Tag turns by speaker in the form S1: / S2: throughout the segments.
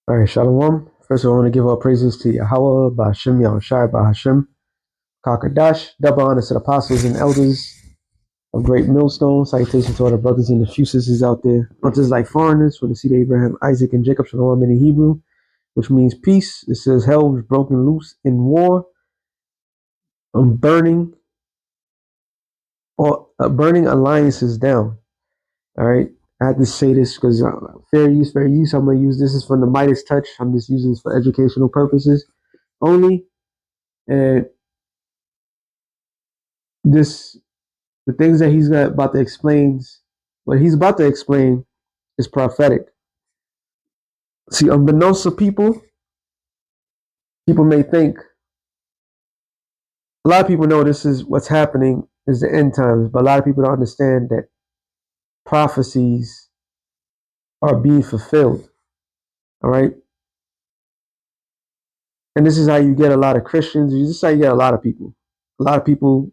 S1: All right, Shalom. First of all, I want to give all praises to Yahweh, Ba'ashem, Yahushai, Ba'ashem, Kakadash, double honors to the apostles and elders of Great Millstone. Salutations to all the brothers and the few sisters out there. Not just like foreigners, for the seed of Abraham, Isaac, and Jacob, Shalom in Hebrew, which means peace. It says hell was broken loose in war. Burning or burning alliances down. All right. I had to say this because fair use, fair use. I'm going to use this is from the Midas touch. I'm just using this for educational purposes only. And this the things that about to explain, what he's about to explain is prophetic. See, unbeknownst to people may think, a lot of people know this is what's happening is the end times, but a lot of people don't understand that prophecies are being fulfilled. All right. And this is how you get a lot of Christians. This is how you get a lot of people. A lot of people,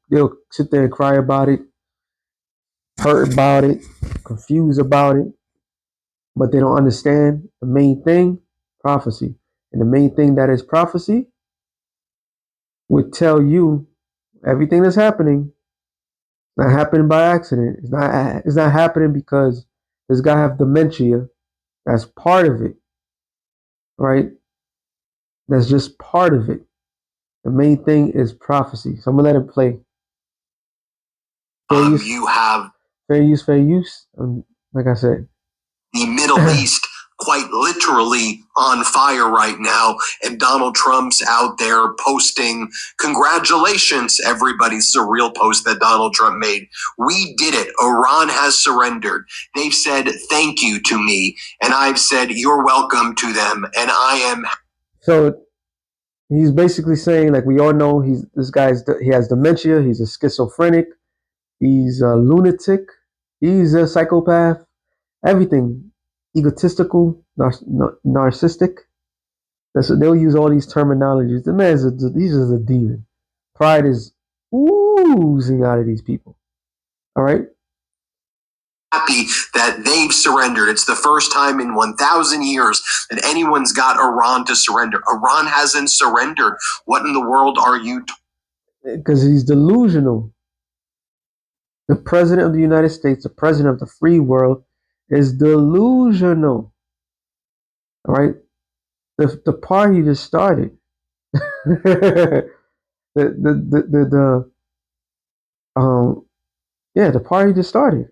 S1: they'll sit there and cry about it, hurt about it, confused about it, but they don't understand the main thing, prophecy. And the main thing that is prophecy would tell you everything that's happening not happening by accident. It's not happening because this guy have dementia. That's part of it, right? That's just part of it. The main thing is prophecy. So I'm gonna let him play. You have fair use, fair use. Like I said, the Middle East quite literally on fire right now, and Donald Trump's out there posting, congratulations, everybody. This is a real post that Donald Trump made. We did it. Iran has surrendered. They've said thank you to me, and I've said you're welcome to them, and I am. So he's basically saying, like we all know, he has dementia, he's a schizophrenic, he's a lunatic, he's a psychopath, everything. Egotistical, narcissistic. They'll use all these terminologies. The man's he's just a demon. Pride is oozing out of these people. All right. Happy that they've surrendered. It's the first time in 1,000 years that anyone's got Iran to surrender. Iran hasn't surrendered. What in the world are you? Because he's delusional. The president of the United States, the president of the free world, is delusional. All right. The party just started. the party just started.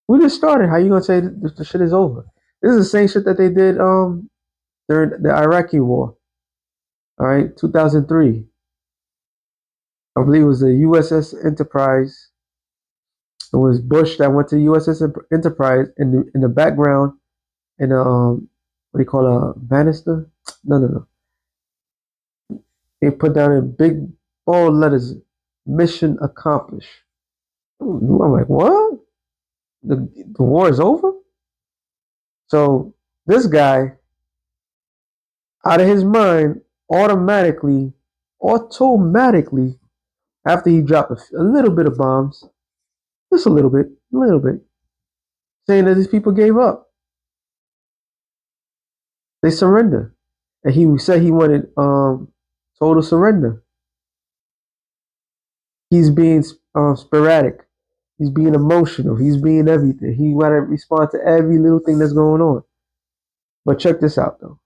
S1: We just started. How you gonna say the shit is over? This is the same shit that they did during the Iraqi war. All right, 2003. I believe it was the USS Enterprise. It was Bush that went to USS Enterprise in the background in a what do you call a banister? No. They put down in big bold letters, mission accomplished. I'm like, what? The war is over? So this guy, out of his mind, automatically, after he dropped a little bit of bombs, just a little bit, saying that these people gave up. They surrender. And he said he wanted total surrender. He's being sporadic. He's being emotional. He's being everything. He want to respond to every little thing that's going on. But check this out, though.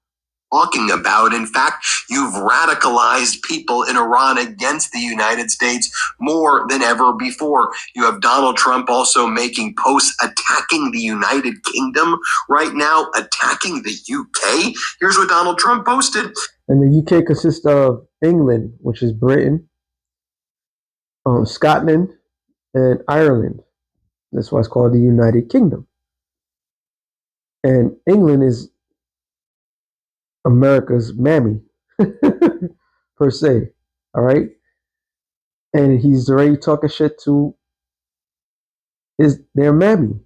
S1: Talking about. In fact, you've radicalized people in Iran against the United States more than ever before. You have Donald Trump also making posts attacking the United Kingdom right now, attacking the UK. Here's what Donald Trump posted. And the UK consists of England, which is Britain, Scotland, and Ireland. That's why it's called the United Kingdom. And England is America's mammy, per se. All right. And he's already talking shit to their mammy.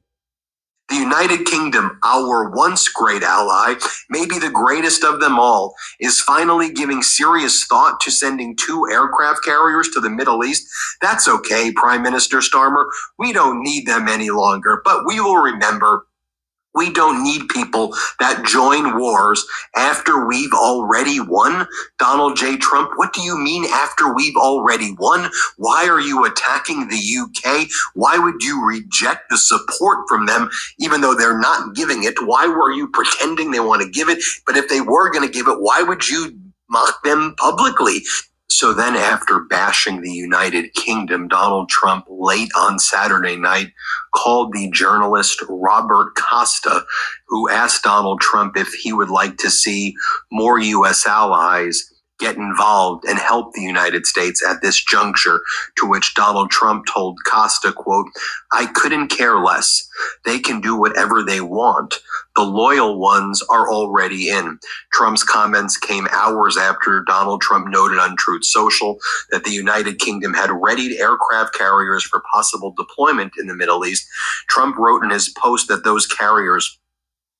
S1: The United Kingdom, our once great ally, maybe the greatest of them all, is finally giving serious thought to sending 2 aircraft carriers to the Middle East. That's okay, Prime Minister Starmer. We don't need them any longer, but we will remember We don't need people that join wars after we've already won. Donald J. Trump, what do you mean after we've already won? Why are you attacking the UK? Why would you reject the support from them even though they're not giving it? Why were you pretending they want to give it? But if they were going to give it, why would you mock them publicly? So then, after bashing the United Kingdom, Donald Trump, late on Saturday night, called the journalist Robert Costa, who asked Donald Trump if he would like to see more U.S. allies get involved and help the United States at this juncture, to which Donald Trump told Costa, quote, "I couldn't care less. They can do whatever they want. The loyal ones are already in." Trump's comments came hours after Donald Trump noted on Truth Social that the United Kingdom had readied aircraft carriers for possible deployment in the Middle East. Trump wrote in his post that those carriers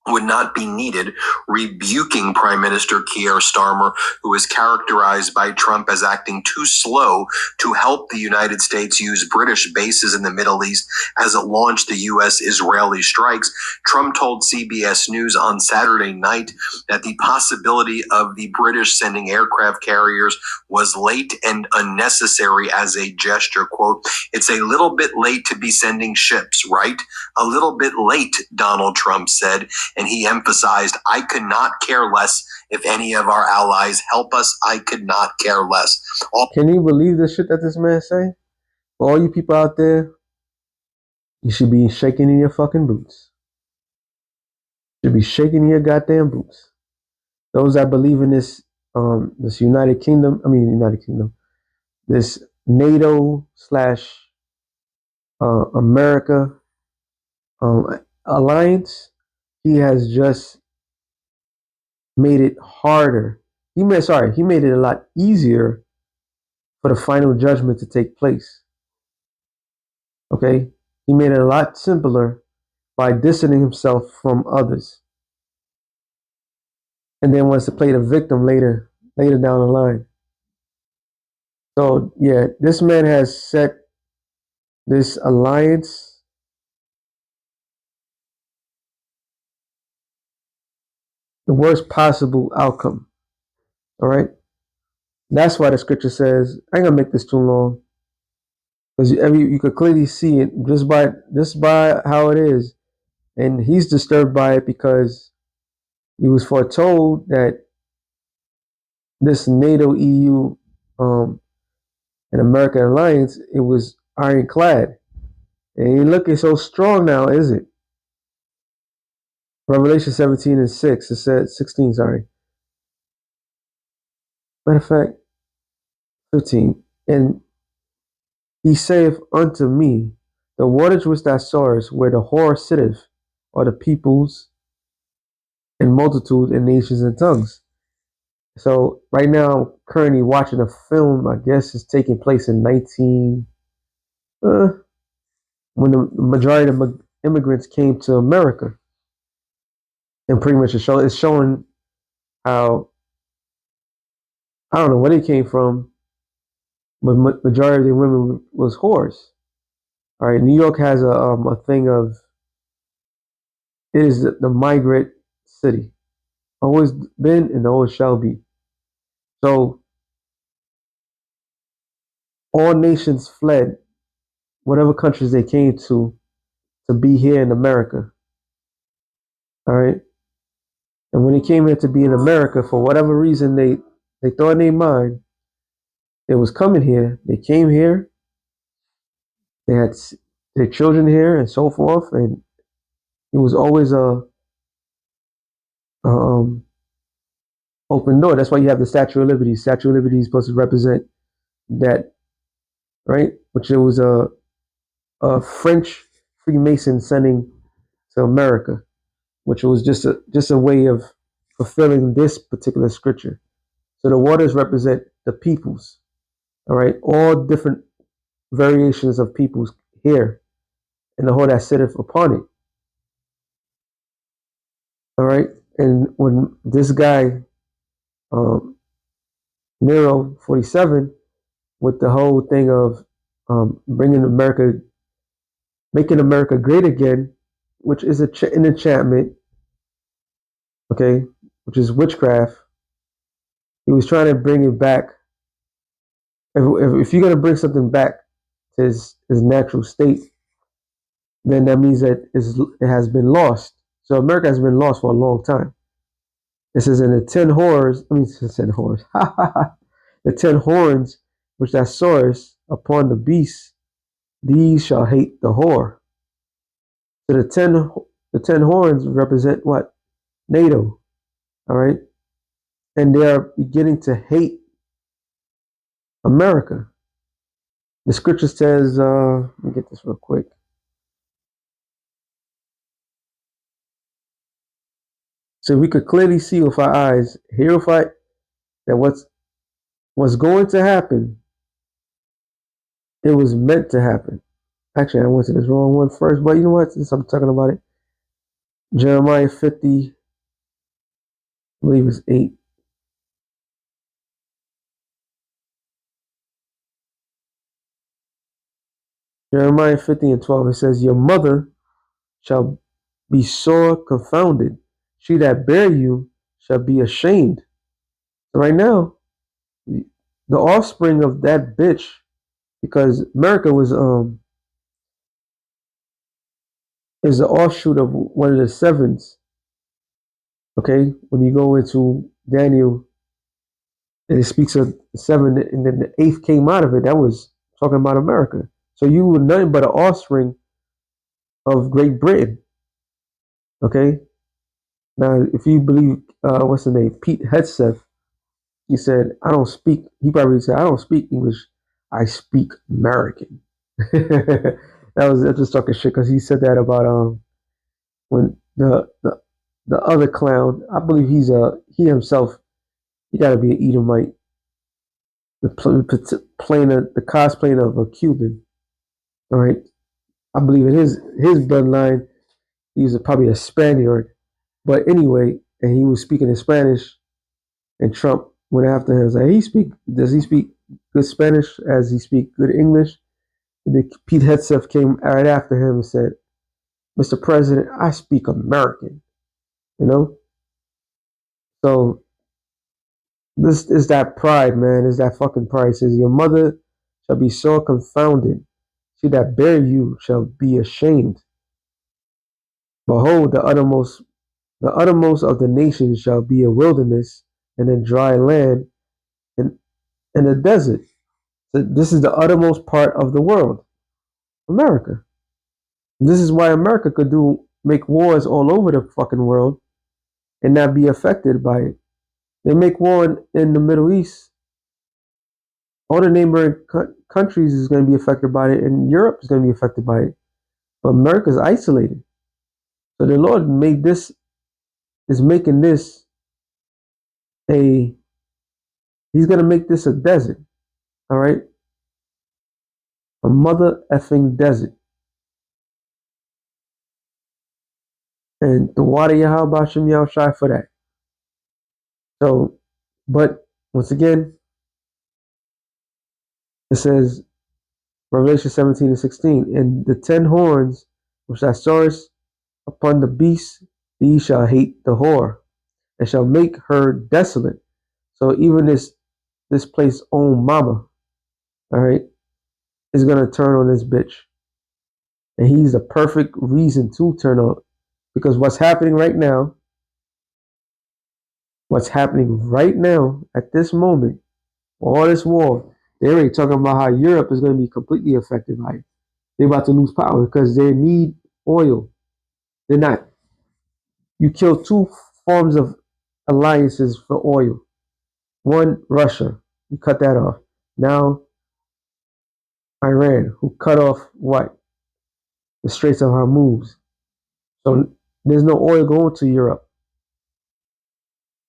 S1: would not be needed, rebuking Prime Minister Keir Starmer, who is characterized by Trump as acting too slow to help the United States use British bases in the Middle East as it launched the U.S.-Israeli strikes. Trump told CBS News on Saturday night that the possibility of the British sending aircraft carriers was late and unnecessary as a gesture. Quote, "It's a little bit late to be sending ships, right? A little bit late," Donald Trump said. And he emphasized, "I could not care less if any of our allies help us. I could not care less."
S2: Can you believe the shit that this man say? For all you people out there, you should be shaking in your fucking boots. You should be shaking in your goddamn boots. Those that believe in this United Kingdom, this NATO slash America alliance, he has just made it harder. He made it a lot easier for the final judgment to take place. Okay? He made it a lot simpler by distancing himself from others. And then wants to play the victim later down the line. So yeah, this man has set this alliance the worst possible outcome. All right? That's why the scripture says, I ain't gonna make this too long. Because you could clearly see it just by how it is. And he's disturbed by it because he was foretold that this NATO EU and American alliance, it was ironclad. It ain't looking so strong now, is it? Revelation 17:6, it said 16, sorry. Matter of fact, 15. And he saith unto me, the waters which thou sawest, where the whore sitteth, are the peoples and multitude and nations and tongues. So right now, I'm currently watching a film. I guess it's taking place in when the majority of immigrants came to America, and pretty much it's showing how, I don't know where they came from, but majority of the women was whores. All right, New York has a thing of, it is the migrant city, always been and always shall be. So all nations fled whatever countries they came to be here in America. All right. And when they came here to be in America, for whatever reason they thought in their mind it was coming here. They came here, they had their children here and so forth, and it was always a open door. That's why you have the Statue of Liberty. Statue of Liberty is supposed to represent that, right? Which it was a French Freemason sending to America, which was just a way of fulfilling this particular scripture. So the waters represent the peoples, all right, all different variations of peoples here, and the whole that sitteth upon it, all right. And when this guy, Nero 47, with the whole thing of making America great again, which is an enchantment, okay, which is witchcraft. He was trying to bring it back. If you're going to bring something back to his natural state, then that means that it has been lost. So America has been lost for a long time. This is in the 10 horrors. I mean, the 10 horrors. The 10 horns which thou sawest upon the beast, these shall hate the whore. So the ten horns represent what? NATO. All right. And they are beginning to hate America. The scripture says, let me get this real quick. So we could clearly see with our eyes, hear with our, that what's going to happen, it was meant to happen. Actually, I went to this wrong one first, but you know what? Since I'm talking about it, Jeremiah 50, I believe it's 8. Jeremiah 50 and 12, it says, your mother shall be sore confounded. She that bare you shall be ashamed. So right now, the offspring of that bitch, because America is the offshoot of one of the sevens. Okay, when you go into Daniel and it speaks of seven, and then the eighth came out of it, that was talking about America. So you were nothing but an offspring of Great Britain. Okay, now if you believe what's the name, Pete Hegseth, he said, I don't speak. He probably said, I don't speak English. I speak American. That's just talking shit because he said that about when the other clown. I believe he himself. He got to be an Edomite. The cosplaying of a Cuban. All right. I believe in his bloodline. He was probably a Spaniard. But anyway, and he was speaking in Spanish, and Trump went after him. Was like, does he speak good Spanish as he speak good English? And then Pete Hegseth came right after him and said, Mr. President, I speak American. You know? So this is that pride, man. Is that fucking pride. It says, your mother shall be so confounded. She that bare you shall be ashamed. Behold, the uttermost of the nations shall be a wilderness and a dry land and a desert. So this is the uttermost part of the world, America. This is why America could make wars all over the fucking world and not be affected by it. They make war in the Middle East. All the neighboring countries is going to be affected by it, and Europe is going to be affected by it. But America is isolated. So the Lord is making this he's going to make this a desert. All right? A mother effing desert. And the water Yahweh Shem Yahushai for that. So, but once again, it says, Revelation 17 and 16, and the 10 horns which thou sawest upon the beast, these shall hate the whore, and shall make her desolate. So even this place own mama, all right, is gonna turn on this bitch. And he's the perfect reason to turn on. Because what's happening right now at this moment, all this war, they're already talking about how Europe is going to be completely affected by it. They're about to lose power because they need oil. They're not. You kill two forms of alliances for oil. One, Russia. You cut that off. Now, Iran, who cut off what? The Straits of Hormuz. So there's no oil going to Europe.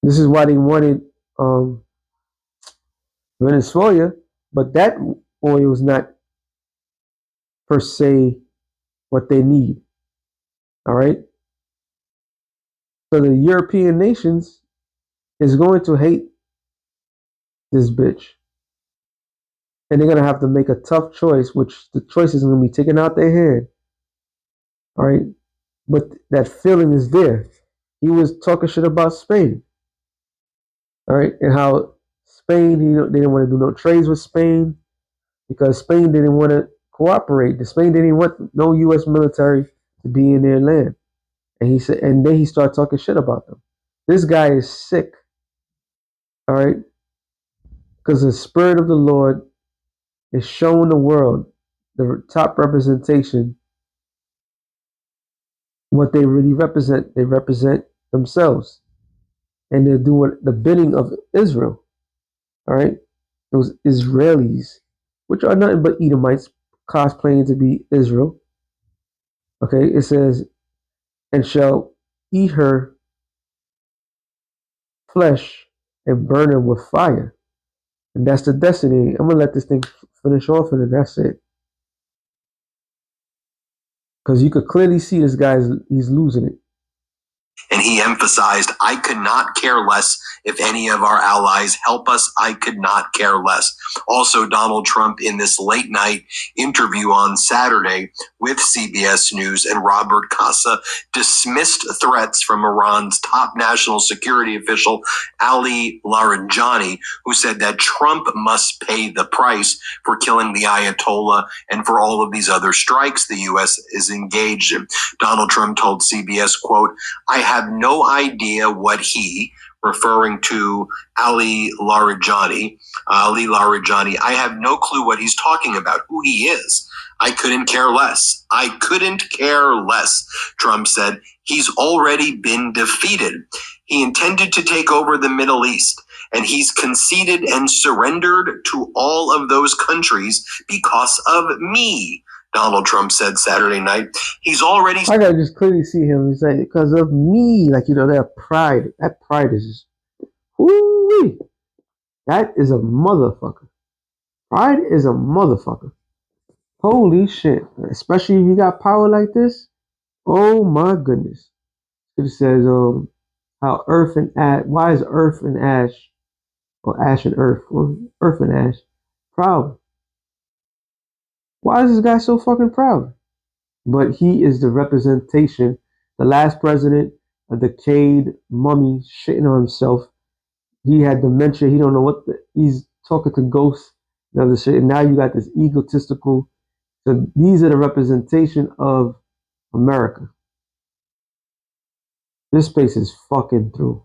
S2: This is why they wanted Venezuela, but that oil is not per se what they need. All right. So the European nations is going to hate this bitch. And they're going to have to make a tough choice, which the choice is going to be taken out their hand. All right. But that feeling is there. he was talking shit about Spain. All right, and how Spain, they didn't want to do no trades with Spain because Spain didn't want to cooperate. The Spain didn't want no U.S. military to be in their land. And he said, and then he started talking shit about them. This guy is sick. All right, because the spirit of the Lord is showing the world the top representation what they really represent. They represent themselves, and they're doing the bidding of Israel. All right, those Israelis, which are nothing but Edomites, cosplaying to be Israel. Okay, it says, and shall eat her flesh and burn her with fire. And that's the destiny. I'm gonna let this thing finish off, and then that's it. Because you could clearly see this guy's he's losing it.
S1: And he emphasized, I could not care less if any of our allies help us. I could not care less. Also, Donald Trump, in this late night interview on Saturday with CBS News and Robert Casa, dismissed threats from Iran's top national security official, Ali Larijani, who said that Trump must pay the price for killing the Ayatollah and for all of these other strikes the U.S. is engaged in. Donald Trump told CBS, quote, I have no idea what he, referring to Ali Larijani, I have no clue what he's talking about, who he is. I couldn't care less. I couldn't care less, Trump said. He's already been defeated. He intended to take over the Middle East, and he's conceded and surrendered to all of those countries because of me, Donald Trump said Saturday night. He's already...
S2: I gotta just clearly see him. He's like, because of me, like, that pride. That pride is just, whoo-wee. That is a motherfucker. Pride is a motherfucker. Holy shit. Especially if you got power like this. Oh my goodness. It says, how earth and ash, why is earth and ash, or ash and earth, or earth and ash, proud? Why is this guy so fucking proud? But he is the representation. The last president, a decayed mummy shitting on himself. He had dementia. He don't know he's talking to ghosts and other shit. And now you got this egotistical. So these are the representation of America. This space is fucking through.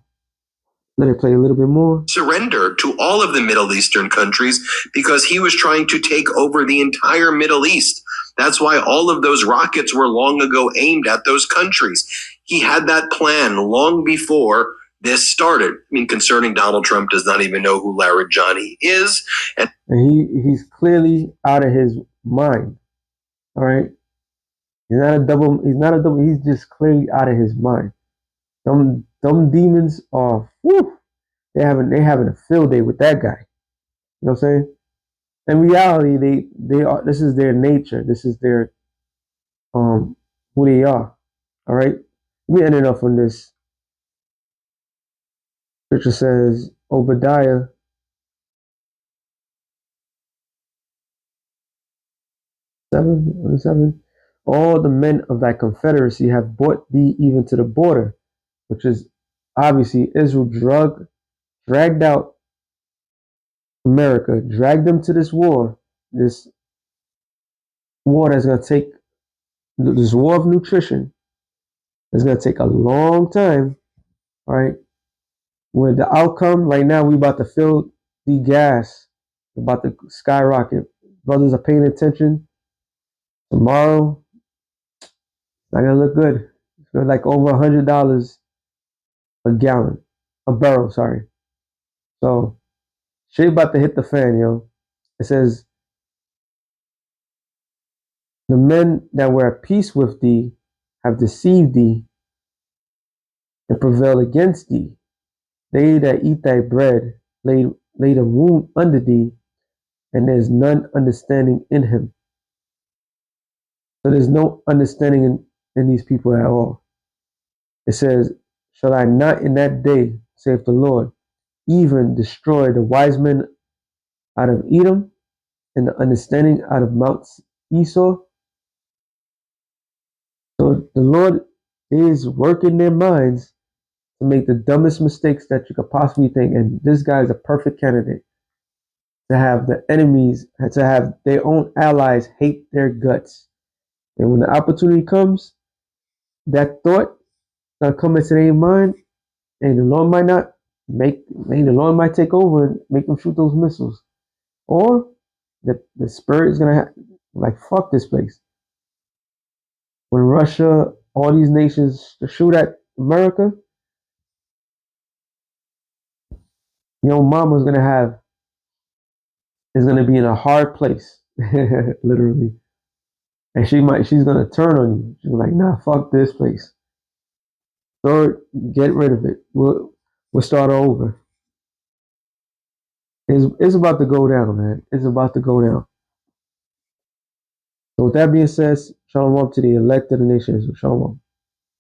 S2: Let it play a little bit more.
S1: Surrender to all of the Middle Eastern countries because he was trying to take over the entire Middle East. That's why all of those rockets were long ago aimed at those countries. He had that plan long before this started. I mean, concerning Donald Trump does not even know who Larijani is.
S2: And he's clearly out of his mind. All right. He's not a double. He's just clearly out of his mind. Them demons are, whew, they're having a field day with that guy. You know what I'm saying? In reality, they are. This is their nature. This is their who they are. All right. We ended off on this. Scripture says Obadiah 7:7. All the men of thy confederacy have brought thee even to the border, which is obviously Israel dragged out America, dragged them to this war that's going to take, this war of nutrition is going to take a long time, all right? With the outcome, right now, we about to fill the gas, about to skyrocket. Brothers are paying attention. Tomorrow, not going to look good. It's going to like over $100 a barrel, sorry. So, shit about to hit the fan, yo. It says, the men that were at peace with thee have deceived thee and prevailed against thee. They that eat thy bread laid a wound under thee, and there's none understanding in him. So there's no understanding in these people at all. It says, shall I not in that day, saith the Lord, even destroy the wise men out of Edom and the understanding out of Mount Esau? So the Lord is working their minds to make the dumbest mistakes that you could possibly think. And this guy is a perfect candidate to have the enemies, to have their own allies hate their guts. And when the opportunity comes, that thought gonna come into their mind, and the Lord might not the Lord might take over and make them shoot those missiles. Or the spirit is gonna like fuck this place. When Russia, all these nations shoot at America, mama's gonna have is gonna be in a hard place, literally, and she's gonna turn on you. She's like, nah, fuck this place. Lord, get rid of it. We'll start over. It's about to go down, man. It's about to go down. So with that being said, shalom to the elect of the nations. Shalom.